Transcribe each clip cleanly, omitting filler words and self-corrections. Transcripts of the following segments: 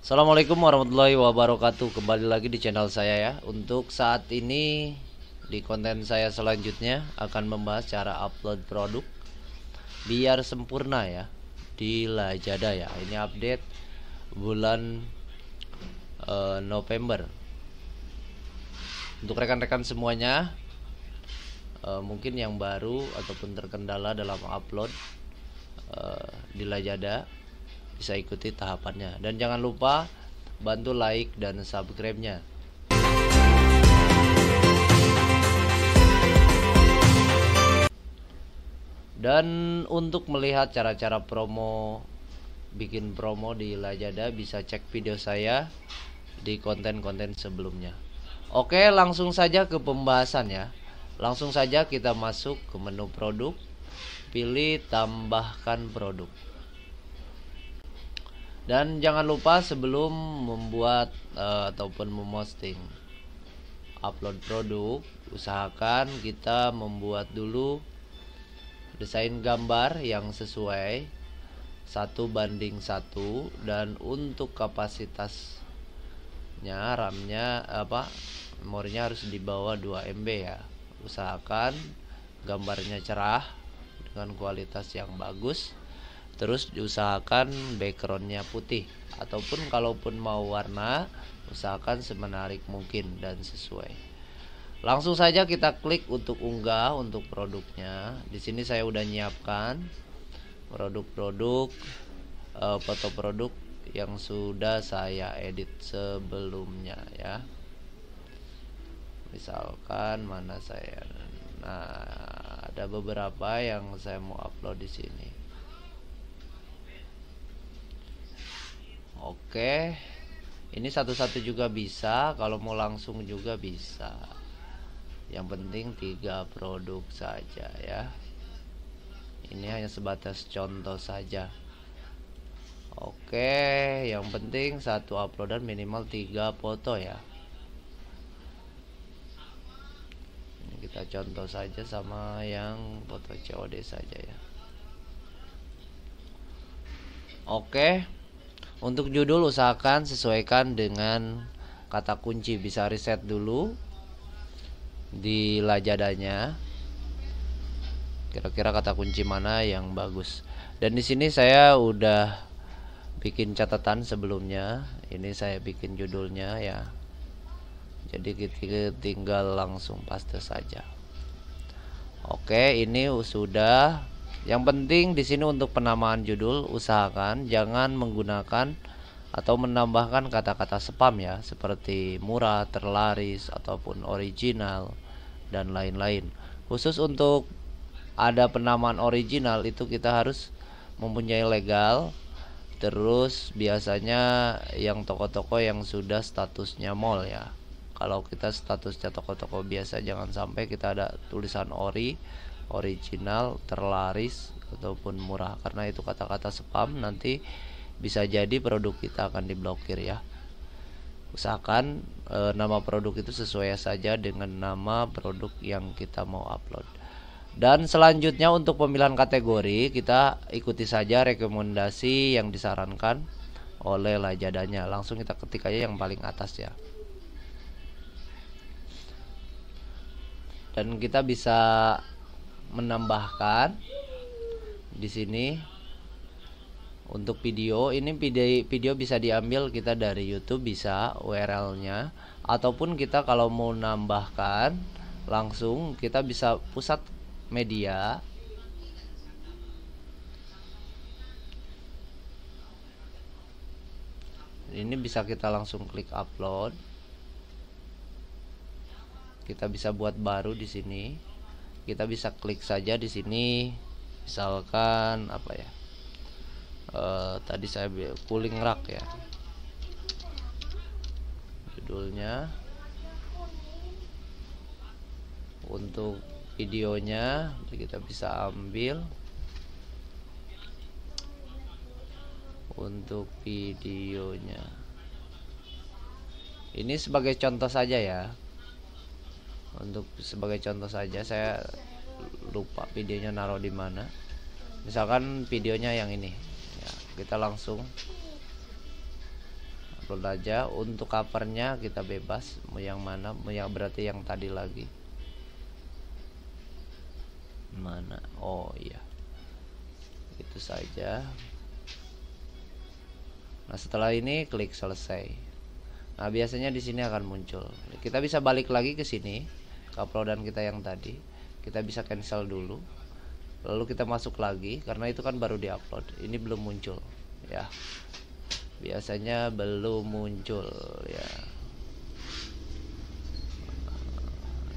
Assalamualaikum warahmatullahi wabarakatuh. Kembali lagi di channel saya ya. Untuk saat ini di konten saya selanjutnya akan membahas cara upload produk biar sempurna ya di Lazada ya. Ini update bulan November. Untuk rekan-rekan semuanya mungkin yang baru ataupun terkendala dalam upload di Lazada, bisa ikuti tahapannya. Dan jangan lupa bantu like dan subscribe-nya. Dan untuk melihat cara-cara bikin promo di Lazada, bisa cek video saya di konten-konten sebelumnya. Oke, langsung saja ke pembahasan ya. Langsung saja kita masuk ke menu produk, pilih tambahkan produk. Dan jangan lupa sebelum membuat ataupun memposting upload produk, usahakan kita membuat dulu desain gambar yang sesuai 1:1, dan untuk kapasitasnya RAM-nya memorinya harus di bawah 2 MB ya. Usahakan gambarnya cerah dengan kualitas yang bagus. Terus diusahakan backgroundnya putih, ataupun kalaupun mau warna, usahakan semenarik mungkin dan sesuai. Langsung saja kita klik untuk unggah untuk produknya. Di sini saya udah nyiapkan produk-produk, foto produk yang sudah saya edit sebelumnya ya. Misalkan mana saya, ada beberapa yang saya mau upload di sini. Oke, ini satu-satu juga bisa, kalau mau langsung juga bisa. Yang penting 3 produk saja ya. Ini hanya sebatas contoh saja. Oke, yang penting satu uploadan minimal 3 foto ya. Ini kita contoh saja sama yang foto COD saja ya. Oke. Untuk judul usahakan sesuaikan dengan kata kunci, bisa riset dulu di Lazadanya kira-kira kata kunci mana yang bagus. Dan di sini saya udah bikin catatan sebelumnya. Ini saya bikin judulnya ya. Jadi kita tinggal langsung paste saja. Oke, ini sudah. Yang penting di sini untuk penamaan judul, usahakan jangan menggunakan atau menambahkan kata-kata spam ya, seperti murah, terlaris, ataupun original dan lain-lain. Khusus untuk ada penamaan original itu kita harus mempunyai legal. Terus biasanya yang toko-toko yang sudah statusnya mall ya. Kalau kita statusnya toko-toko biasa, jangan sampai kita ada tulisan original, terlaris, ataupun murah, karena itu kata-kata spam. Nanti bisa jadi produk kita akan diblokir ya. Usahakan nama produk itu sesuai saja dengan nama produk yang kita mau upload. Dan selanjutnya untuk pemilihan kategori, kita ikuti saja rekomendasi yang disarankan oleh Lazadanya. Langsung kita ketik aja yang paling atas ya. Dan kita bisa menambahkan di sini untuk video. Ini video bisa diambil kita dari YouTube, bisa URL-nya, ataupun kita kalau mau nambahkan langsung kita bisa pusat media. Ini bisa kita langsung klik upload. Kita bisa buat baru di sini. Kita bisa klik saja di sini. Misalkan apa ya? Tadi saya cooling rack ya. Judulnya. Untuk videonya kita bisa ambil. Untuk videonya. Ini sebagai contoh saja ya. Untuk sebagai contoh saja, saya lupa videonya naruh di mana. Misalkan videonya yang ini ya, kita langsung upload aja. Untuk covernya kita bebas mau yang mana, mau yang berarti yang tadi lagi mana. Oh iya, itu saja. Nah setelah ini klik selesai. Nah biasanya di sini akan muncul. Kita bisa balik lagi ke sini ke uploadan kita yang tadi. Kita bisa cancel dulu. Lalu kita masuk lagi karena itu kan baru diupload. Ini belum muncul ya. Biasanya belum muncul ya.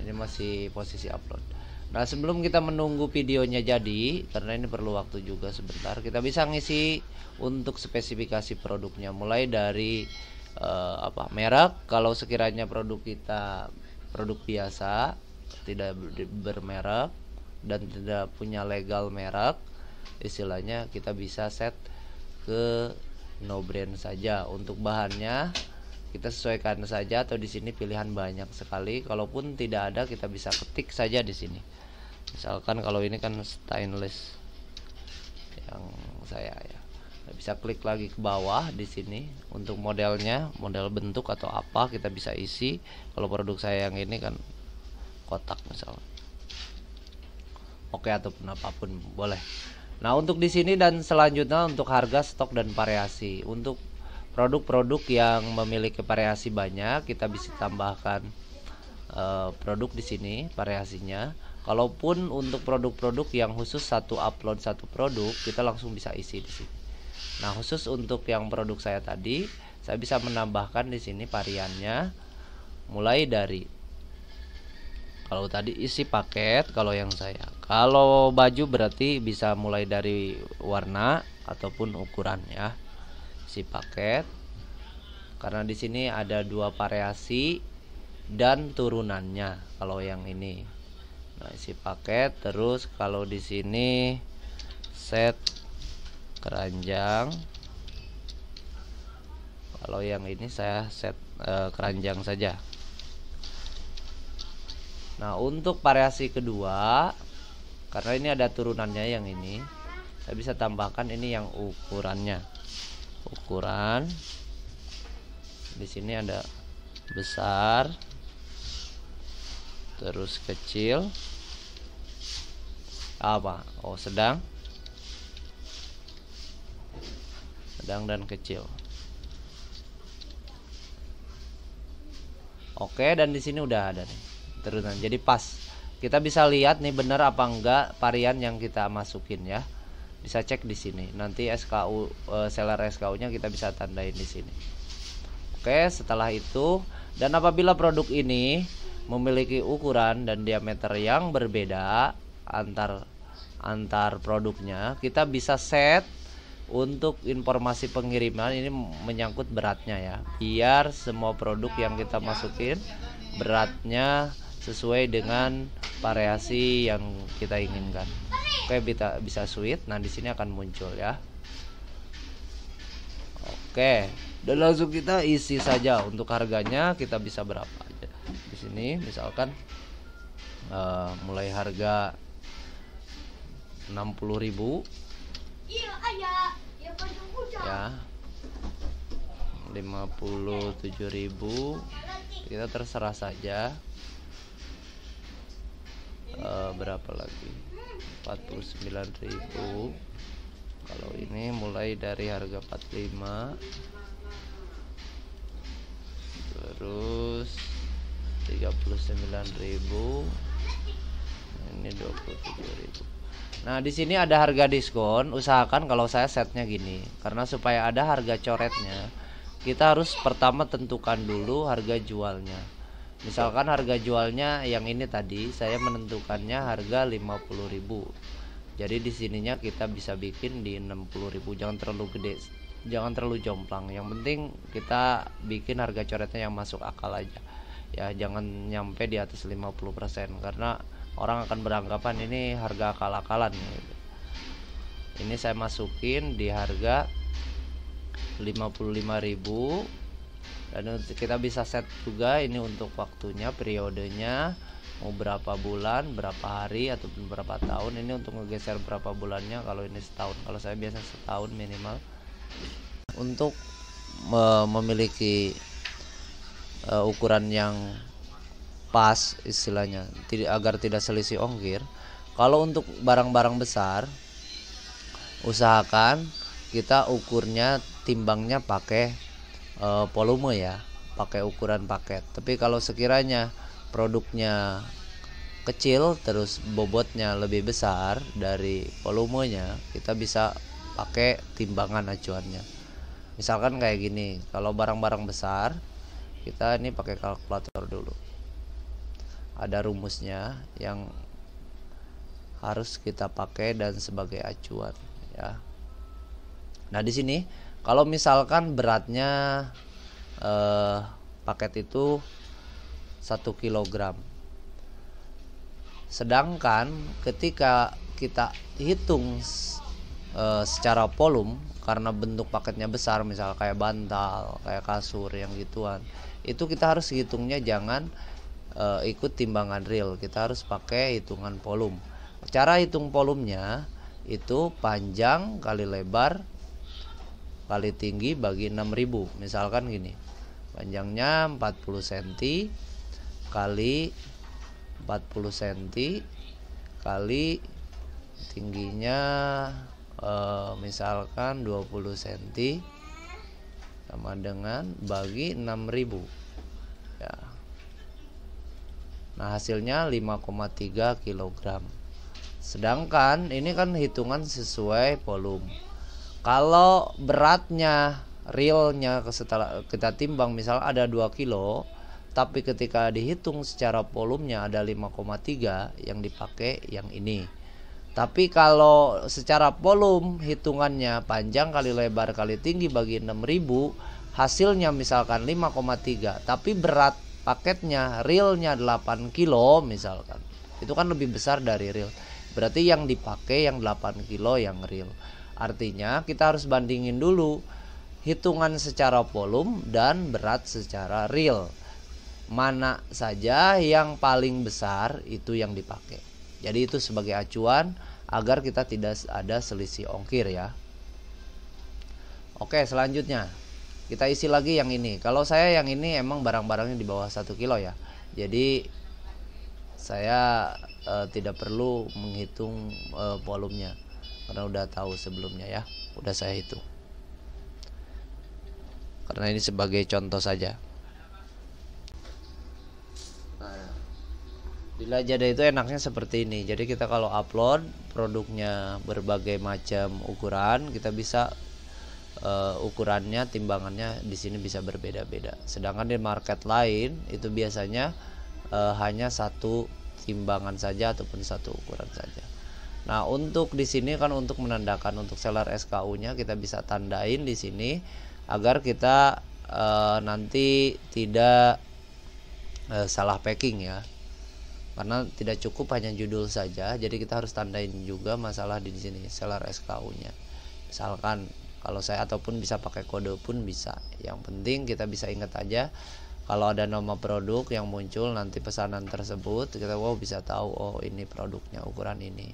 Ini masih posisi upload. Nah sebelum kita menunggu videonya jadi, karena ini perlu waktu juga sebentar, kita bisa ngisi untuk spesifikasi produknya. Mulai dari merek, kalau sekiranya produk kita produk biasa tidak bermerek dan tidak punya legal merek, istilahnya kita bisa set ke no brand saja. Untuk bahannya kita sesuaikan saja, atau di sini pilihan banyak sekali. Kalaupun tidak ada, kita bisa ketik saja di sini. Misalkan kalau ini kan stainless yang saya ya, bisa klik lagi ke bawah di sini untuk modelnya, model bentuk atau apa kita bisa isi. Kalau produk saya yang ini kan kotak misalnya, oke, ataupun apapun boleh. Nah untuk di sini dan selanjutnya untuk harga, stok dan variasi. Untuk produk-produk yang memiliki variasi banyak, kita bisa tambahkan produk di sini variasinya. Kalaupun untuk produk-produk yang khusus satu upload satu produk, kita langsung bisa isi di sini. Nah khusus untuk yang produk saya tadi, saya bisa menambahkan di sini variannya, mulai dari, kalau tadi isi paket, kalau yang saya, kalau baju berarti bisa mulai dari warna ataupun ukuran ya. Isi paket, karena di sini ada dua variasi dan turunannya. Kalau yang ini, nah isi paket. Terus kalau di sini set keranjang, kalau yang ini saya set keranjang saja. Nah untuk variasi kedua, karena ini ada turunannya, yang ini saya bisa tambahkan ini yang ukurannya. Ukuran di sini ada besar, terus kecil, sedang dan kecil. Oke, dan di sini udah ada nih turunan, jadi pas kita bisa lihat nih bener apa enggak varian yang kita masukin ya. Bisa cek di sini, nanti SKU seller SKU nya kita bisa tandain di sini. Oke, setelah itu, dan apabila produk ini memiliki ukuran dan diameter yang berbeda antar produknya, kita bisa set untuk informasi pengiriman. Ini menyangkut beratnya ya, biar semua produk yang kita masukin beratnya sesuai dengan variasi yang kita inginkan. Oke, bisa switch. Nah di sini akan muncul ya. Oke, dan langsung kita isi saja. Untuk harganya kita bisa berapa aja di sini, misalkan mulai harga 60.000 ya, 57.000, kita terserah saja. Berapa lagi, 49.000. Kalau ini mulai dari harga 45, terus 39.000, ini 27.000. Nah di sini ada harga diskon. Usahakan kalau saya setnya gini, karena supaya ada harga coretnya, kita harus pertama tentukan dulu harga jualnya. Misalkan harga jualnya yang ini tadi, saya menentukannya harga 50.000. Jadi di sininya kita bisa bikin di 60.000. Jangan terlalu gede, jangan terlalu jomplang. Yang penting kita bikin harga coretnya yang masuk akal aja. Ya, jangan nyampe di atas 50%, karena orang akan beranggapan ini harga akal-akalan gitu. Ini saya masukin di harga 55.000. Dan kita bisa set juga ini untuk waktunya, periodenya mau berapa bulan, berapa hari, ataupun berapa tahun. Ini untuk ngegeser berapa bulannya. Kalau ini setahun, kalau saya biasa setahun minimal. Untuk memiliki ukuran yang pas istilahnya, agar tidak selisih ongkir. Kalau untuk barang-barang besar, usahakan kita ukurnya, timbangnya pakai volume ya, pakai ukuran paket. Tapi kalau sekiranya produknya kecil terus bobotnya lebih besar dari volumenya, kita bisa pakai timbangan acuannya. Misalkan kayak gini, kalau barang-barang besar kita ini pakai kalkulator dulu. Ada rumusnya yang harus kita pakai dan sebagai acuan ya. Nah, di sini kalau misalkan beratnya paket itu 1 kg. Sedangkan ketika kita hitung secara volume, karena bentuk paketnya besar, misal kayak bantal, kayak kasur yang gituan, itu kita harus hitungnya jangan ikut timbangan real, kita harus pakai hitungan volume. Cara hitung volumenya itu panjang kali lebar kali tinggi bagi 6000. Misalkan gini, panjangnya 40 cm kali 40 cm kali tingginya misalkan 20 cm, sama dengan bagi 6000 ya. Nah, hasilnya 5,3 kg. Sedangkan ini kan hitungan sesuai volume. Kalau beratnya realnya setelah kita timbang misal ada 2 kilo, tapi ketika dihitung secara volumenya ada 5,3, yang dipakai yang ini. Tapi kalau secara volume hitungannya panjang kali lebar kali tinggi bagi 6000, hasilnya misalkan 5,3, tapi berat paketnya realnya 8 kilo misalkan, itu kan lebih besar dari real. Berarti yang dipakai yang 8 kilo yang real. Artinya kita harus bandingin dulu hitungan secara volume dan berat secara real. Mana saja yang paling besar itu yang dipakai. Jadi itu sebagai acuan agar kita tidak ada selisih ongkir ya. Oke, selanjutnya kita isi lagi yang ini. Kalau saya yang ini emang barang-barangnya di bawah 1 kilo ya. Jadi saya tidak perlu menghitung volumenya, karena udah tahu sebelumnya ya, udah saya hitung. Karena ini sebagai contoh saja. Nah, di Lazada itu enaknya seperti ini. Jadi kita kalau upload produknya berbagai macam ukuran, kita bisa ukurannya, timbangannya di sini bisa berbeda-beda. Sedangkan di market lain itu biasanya hanya satu timbangan saja ataupun satu ukuran saja. Nah, untuk di sini kan untuk menandakan untuk seller SKU-nya kita bisa tandain di sini agar kita nanti tidak salah packing ya. Karena tidak cukup hanya judul saja, jadi kita harus tandain juga masalah di sini seller SKU-nya. Misalkan kalau saya, ataupun bisa pakai kode pun bisa. Yang penting kita bisa ingat aja kalau ada nama produk yang muncul nanti pesanan tersebut, kita bisa tahu oh ini produknya ukuran ini.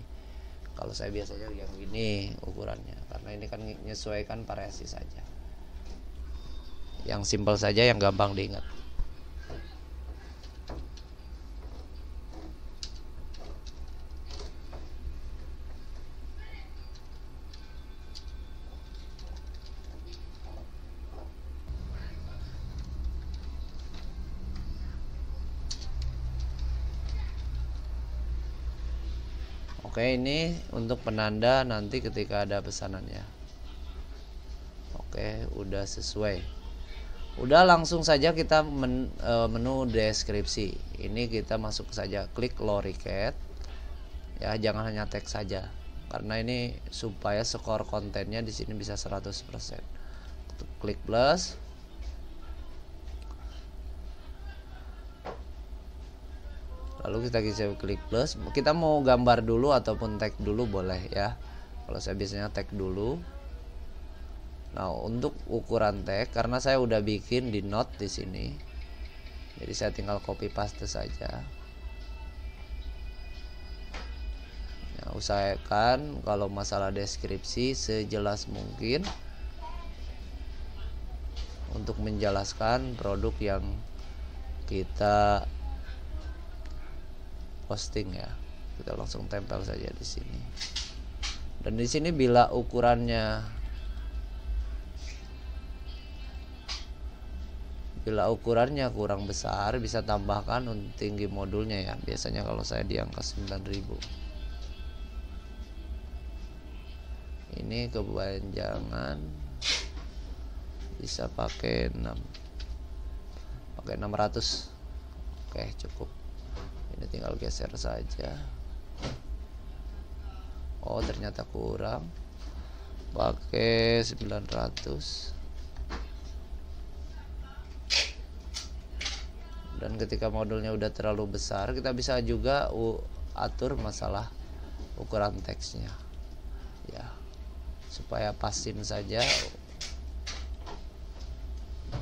Kalau saya biasanya yang gini ukurannya, karena ini kan menyesuaikan variasi saja. Yang simpel saja, yang gampang diingat. Oke, ini untuk penanda nanti ketika ada pesanannya. Oke, udah sesuai. Udah, langsung saja kita menu deskripsi. Ini kita masuk saja, klik loricat. Ya, jangan hanya teks saja. Karena ini supaya skor kontennya di sini bisa 100%. Klik plus. Lalu kita bisa klik plus. Kita mau gambar dulu ataupun tag dulu boleh ya. Kalau saya biasanya tag dulu. Nah, untuk ukuran tag, karena saya udah bikin di note di sini, jadi saya tinggal copy paste saja. Nah, usahakan kalau masalah deskripsi sejelas mungkin. untuk menjelaskan produk yang kita posting ya. Kita langsung tempel saja di sini. Dan di sini bila ukurannya kurang besar, bisa tambahkan untuk tinggi modulnya ya. Biasanya kalau saya di angka 9000. Ini kepanjangan bisa pakai 600. Oke, cukup. Ini tinggal geser saja. Oh, ternyata kurang. Pakai 900. Dan ketika modulnya udah terlalu besar, kita bisa juga atur masalah ukuran teksnya ya, supaya pasin saja.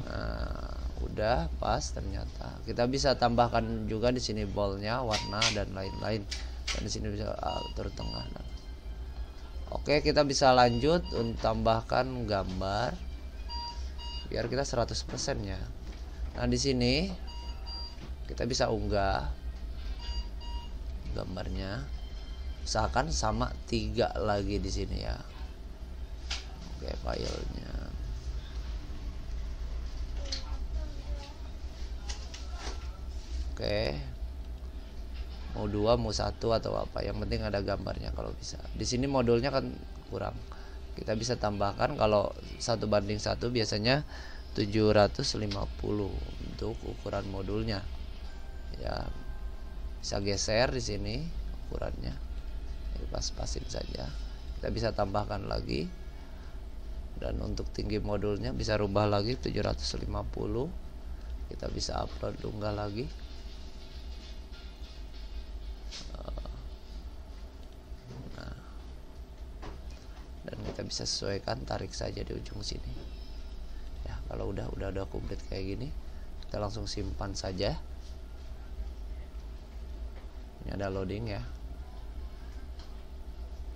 Nah, udah pas. Ternyata kita bisa tambahkan juga di sini boldnya, warna dan lain-lain. Dan di sini bisa atur tengah. Oke, kita bisa lanjut untuk tambahkan gambar biar kita 100% ya. Nah, di sini kita bisa unggah gambarnya, usahakan sama 3 lagi di sini ya. Oke, filenya. Oke, mau 2 mau 1 atau apa, yang penting ada gambarnya kalau bisa. Di sini modulnya kan kurang, kita bisa tambahkan. Kalau 1:1 biasanya 750 untuk ukuran modulnya ya. Bisa geser di sini ukurannya, pas-pasin saja. Kita bisa tambahkan lagi. Dan untuk tinggi modulnya bisa rubah lagi 750. Kita bisa upload, unggah lagi. Nah, dan kita bisa sesuaikan, tarik saja di ujung sini ya. Kalau udah komplit kayak gini, kita langsung simpan saja. Ini ada loading ya.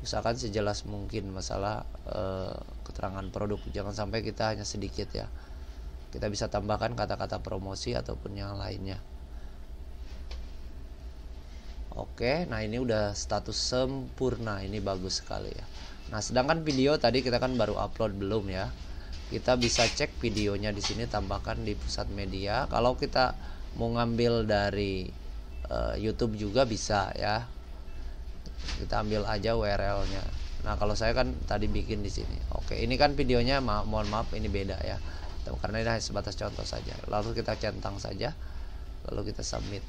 Usahakan sejelas mungkin masalah keterangan produk, jangan sampai kita hanya sedikit ya. Kita bisa tambahkan kata-kata promosi ataupun yang lainnya. Oke, nah ini udah status sempurna, ini bagus sekali ya. Nah, sedangkan video tadi kita kan baru upload belum ya. Kita bisa cek videonya di sini, tambahkan di pusat media. Kalau kita mau ngambil dari YouTube juga bisa ya. Kita ambil aja URL-nya. Nah, kalau saya kan tadi bikin di sini. Oke, ini kan videonya mohon maaf ini beda ya. Karena ini hanya sebatas contoh saja. Lalu kita centang saja, lalu kita submit.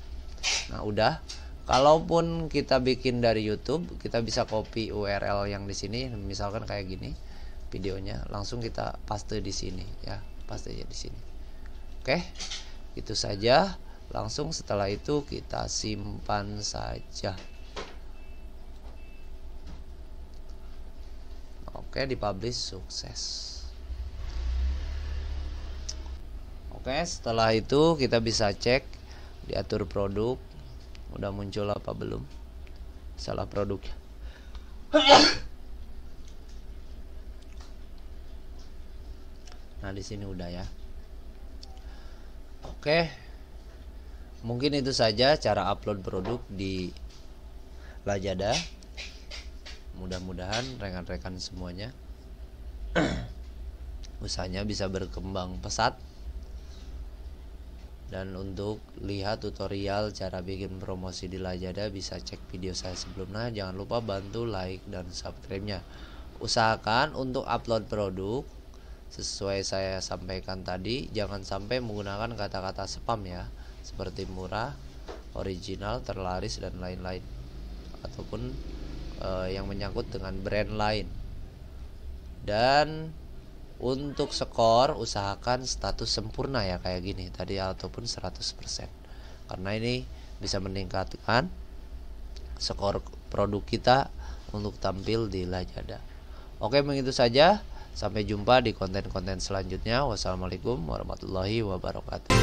Nah, udah. Kalaupun kita bikin dari YouTube, kita bisa copy URL yang di sini, misalkan kayak gini videonya, langsung kita paste di sini ya, paste aja di sini. Oke, itu saja. Langsung setelah itu kita simpan saja. Oke, dipublish, sukses. Oke, setelah itu kita bisa cek, diatur produk, udah muncul apa belum, salah produk. Nah, di sini udah ya. Oke, mungkin itu saja cara upload produk di Lazada. Mudah-mudahan rekan-rekan semuanya usahanya bisa berkembang pesat. Dan untuk lihat tutorial cara bikin promosi di Lazada, bisa cek video saya sebelumnya. Jangan lupa bantu like dan subscribe-nya. Usahakan untuk upload produk sesuai saya sampaikan tadi, jangan sampai menggunakan kata-kata spam ya, seperti murah, original, terlaris dan lain-lain, ataupun yang menyangkut dengan brand lain. Dan untuk skor usahakan status sempurna ya, kayak gini tadi, ataupun 100%, karena ini bisa meningkatkan skor produk kita untuk tampil di Lazada. Oke, begitu saja. Sampai jumpa di konten-konten selanjutnya. Wassalamualaikum warahmatullahi wabarakatuh.